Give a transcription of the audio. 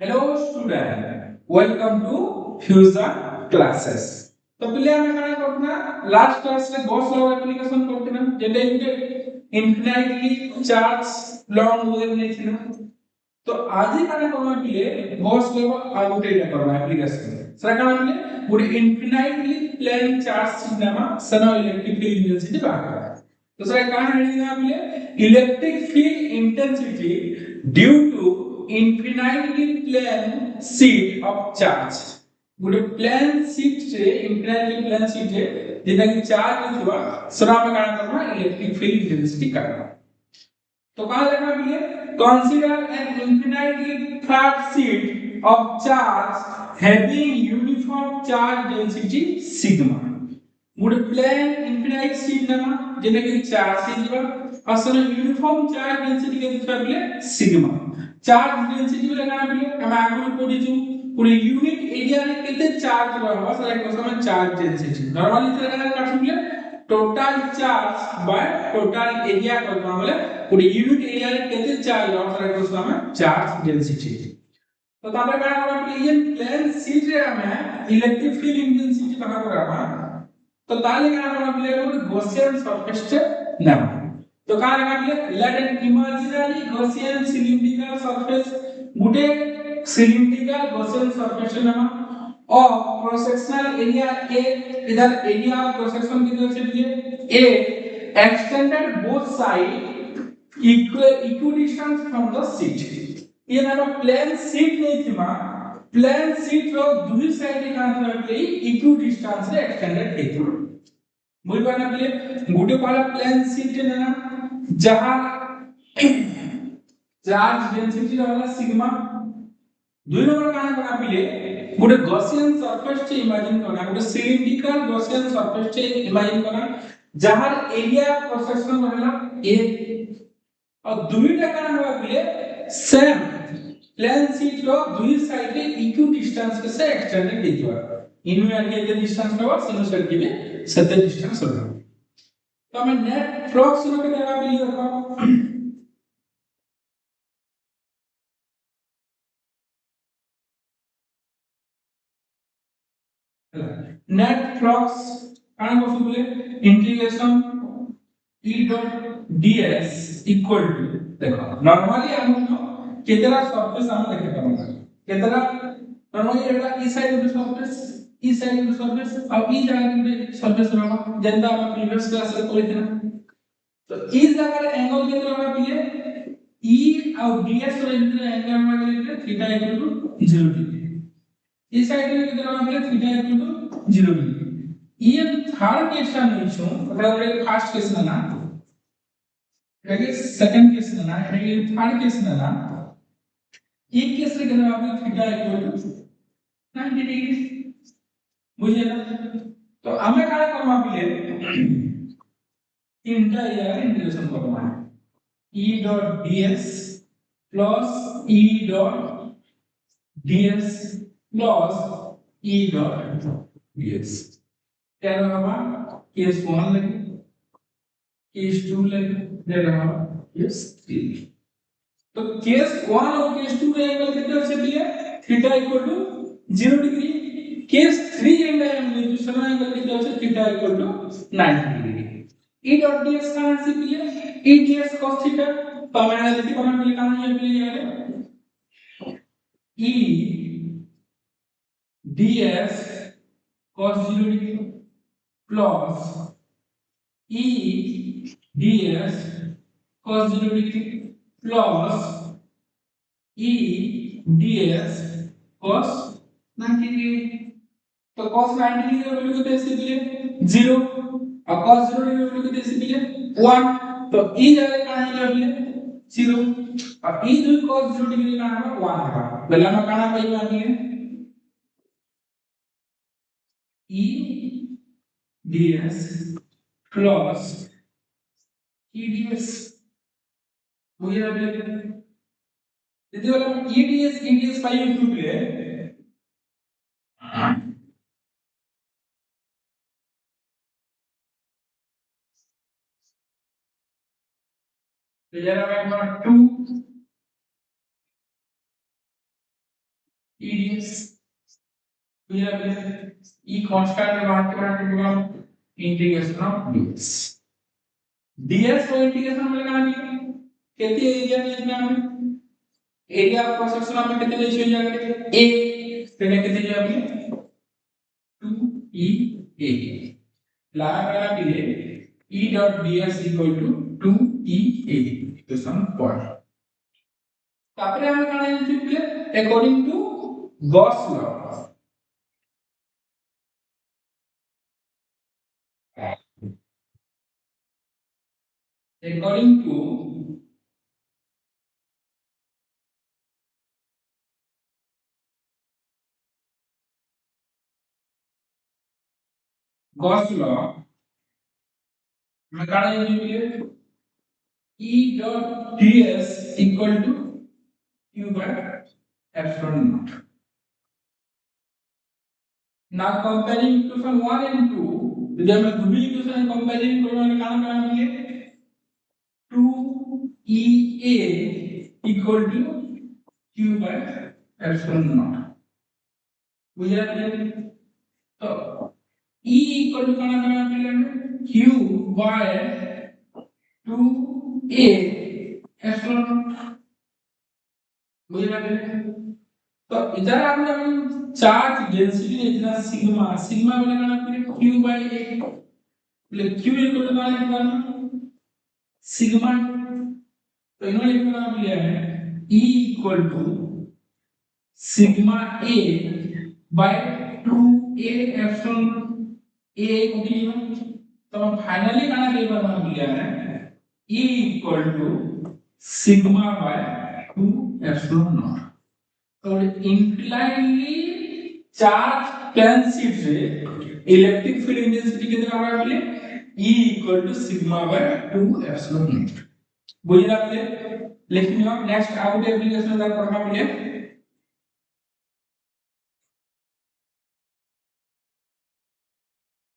Hello student, welcome to Fusion classes. तो पहले हमें क्या करना लास्ट क्लास में गॉस लॉ एप्लीकेशन करते ना जेटे इनफिनिटली चार्ज लॉन्ग मोशन नहीं थी ना तो आज ही क्या करना पहले गॉस लॉ आउटलाइन करना एप्लीकेशन सरा क्या पहले पूरी इनफिनिटली प्लेन चार्ज सिस्टम सना इलेक्ट्रिक फील्ड इंटेंसिटी बाहर तो सर कहां हेडिंग है आपले electric field intensity due to infinitely plane sheet of charge गोटे प्लेन शीट से इनफिनिटली प्लेन शीट है जेटा कि चार्ज होथिबा सरा में काना करना इलेक्ट्रिक फील्ड इंटेंसिटी करना तो कहां लिखना भी है consider N infinitely flat sheet of charge having uniform charge density sigma गोटे प्लेन इनफिनिट शीट ना जेटा कि चार्ज से जीवा असल यूनिफॉर्म चार्ज डेंसिटी के दिखा बिले सिग्मा चार्ज डेंसिटी बिले काना बिले हम आगु पढी छु पूरे यूनिट एरिया रे केते चार्ज रहबा सेटा कोस हम चार्ज डेंसिटी नॉर्मली इतना काना काटु बिले total charge by total area करबा बोले पूरे यूनिट एरिया रे केते चार्ज रहबा सेटा कोस हम चार्ज डेंसिटी तो तापर काना करबा बिले ये प्लेन शीट रे हम इलेक्ट्रिक फील्ड इंटेंसिटी बाहर करबा तो ताले क्या करना पड़ेगा वो गॉसियन सरफेस नाम तो क्या लगा पड़े let an imaginary Gaussian cylindrical surface गुटे सिलिंड्रिकल गॉसियन सरफेस नाम और क्रॉस सेक्शनल एरिया ए इधर एरिया ऑफ क्रॉस सेक्शन कितना से दिए a extended both side equal distance from the sheet ये ना प्लेन शीट नहीं थी मां प्लेन शीट रो दुई साइड का प्ले इक्वल डिस्टेंस रे एक्सटेंडेड हेतु बुझ पाना प्ले गुटे वाला प्लेन शीट है ना जहां चार्ज डेंसिटी रहला सिग्मा दुई नंबर काना बना प्ले गुटे गॉसियन सरफेस चे इमेजिन करना गुटे सिलिंड्रिकल गॉसियन सरफेस चे इमेजिन करना जहां एरिया क्रॉस सेक्शन रहला ए और दुईटा काना होगा प्ले सेम प्लेन शीट रो दुई साइड रे इक्वल डिस्टेंस के से एक्सटेंडेड हेतुआ इनु आगे के डिस्टेंस रहबा सिनु साइड के भी सेते डिस्टेंस रहबा तो हमें नेट फ्लक्स रो के देबा बिली देखो नेट फ्लक्स काना को बोले integration E dot ds equal to देखो नॉर्मली हम केतरा सरफेस हम देखे पाबा केतरा नॉर्मली एटा ई साइड ऑफ द सरफेस ई साइड ऑफ द सरफेस और ई जगह पे सरफेस रहबा जेंदा हम प्रीवियस क्लास रे पढ़ी थिना तो ई जगह रे एंगल केते रहबा पिले ई और ds रो एंगल में गेले थीटा इक्वल टू 0 डिग्री ई साइड रे केते रहबा पिले थीटा इक्वल टू 0 डिग्री ये थर्ड केस का नहीं छु मतलब फर्स्ट केस ना देखिए सेकंड केस ना ये थर्ड केस ना एक केस रे कहना आपने थीटा इक्वल टू 90 डिग्री बुझे ना तो हमें क्या करना पड़े इंटीग्रल इंटीग्रेशन करना e dot ds plus e dot ds plus e dot ds क्या होगा केस 1 लगे केस 2 लगे दे रहा केस 3 तो केस 1 और केस 2 का एंगल कितना से दिया theta equal to 0 degree case 3 angle दूसरा एंगल कितना से theta equal to 90 degree e dot ds का आंसर दिया e ds cos थीटा तो हमें जल्दी करना मिले कहां ये मिले यार e ds cos 0 degree plus e ds cos 0 degree plus e ds cos 90 degree तो cos 90 डिग्री का वैल्यू कितना से दिए 0 और cos 0 डिग्री का वैल्यू कितना से दिए 1 तो e जगह कहां है दिए 0 और e जो cos 0 डिग्री का है 1 है पहला में कहां पाइबा दिए e ds plus e ds मुझे अब यदि वाला eds पाइए टू ले तो जरा मैं 2 eds बुझला ई कांस्टेंट में बात करना इंटीग्रेशन ऑफ ds ds को इंटीग्रेशन में लगाना है कितने एरिया में लिखना है एरिया ऑफ क्रॉस सेक्शन में कितने रेशियो जाएगा a पहले कितने जाएगा 2 e a लगा के लिए e dot ds equal to 2 e a equation point तापर हम काना लिखिले according to Gauss law according to Gauss law में काना लिखिले E dot ds equal to q by epsilon naught. Now comparing equation 1 and 2, जब मैं दूसरी इक्वेशन कंपेयरिंग करूंगा तो काना काना मिलेगा 2ea equal to q by epsilon naught. बुझा तो e equal to काना काना मिलेगा q by 2a epsilon naught. बुझा तो इधर आपने चार्ज डेंसिटी इतना सिग्मा सिग्मा वाला काना फिर q by a એટલે q इक्वल टू काना लिखना सिग्मा तो इन्होंने लिखना मिला है e equal to sigma a by 2a epsilon a को दिया तो फाइनली काना लेकर मिला है e equal to sigma by 2 epsilon naught तो इंप्लाइडली चार्ज प्लेन शीट से इलेक्ट्रिक फील्ड इंटेंसिटी कितने हमारा मिले E equal to sigma by 2 epsilon naught बुझला मिले लेकिन नेक्स्ट आउट एप्लीकेशन का पढ़ना मिले